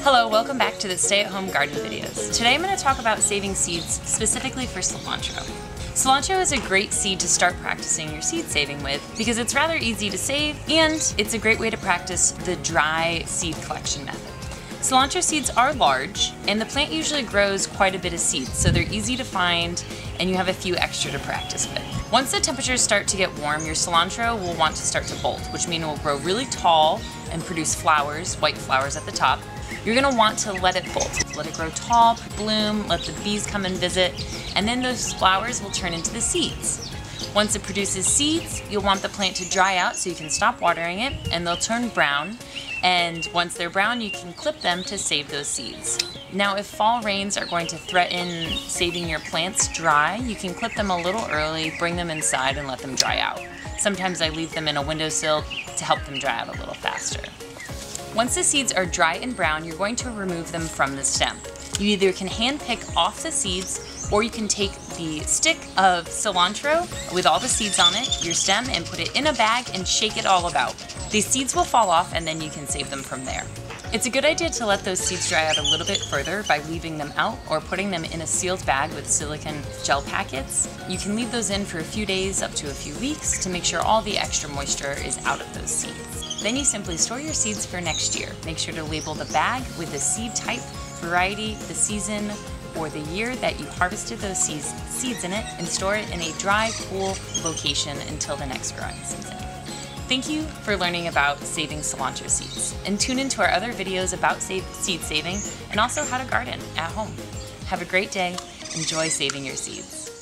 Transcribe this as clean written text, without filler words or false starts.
Hello, welcome back to the Stay-at-Home Garden videos. Today I'm going to talk about saving seeds specifically for cilantro. Cilantro is a great seed to start practicing your seed saving with because it's rather easy to save and it's a great way to practice the dry seed collection method. Cilantro seeds are large and the plant usually grows quite a bit of seeds, so they're easy to find and you have a few extra to practice with. Once the temperatures start to get warm, your cilantro will want to start to bolt, which means it will grow really tall and produce flowers, white flowers at the top. You're going to want to let it bolt. Let it grow tall, bloom, let the bees come and visit, and then those flowers will turn into the seeds. Once it produces seeds, you'll want the plant to dry out so you can stop watering it, and they'll turn brown. And once they're brown, you can clip them to save those seeds. Now, if fall rains are going to threaten saving your plants dry, you can clip them a little early, bring them inside, and let them dry out. Sometimes I leave them in a windowsill to help them dry out a little faster. Once the seeds are dry and brown, you're going to remove them from the stem. You either can hand pick off the seeds, or you can take the stick of cilantro with all the seeds on it, your stem, and put it in a bag and shake it all about. These seeds will fall off and then you can save them from there. It's a good idea to let those seeds dry out a little bit further by leaving them out or putting them in a sealed bag with silicone gel packets. You can leave those in for a few days up to a few weeks to make sure all the extra moisture is out of those seeds. Then you simply store your seeds for next year. Make sure to label the bag with the seed type, variety, the season, or the year that you harvested those seeds in it, and store it in a dry, cool location until the next growing season. Thank you for learning about saving cilantro seeds, and tune into our other videos about seed saving and also how to garden at home. Have a great day. Enjoy saving your seeds.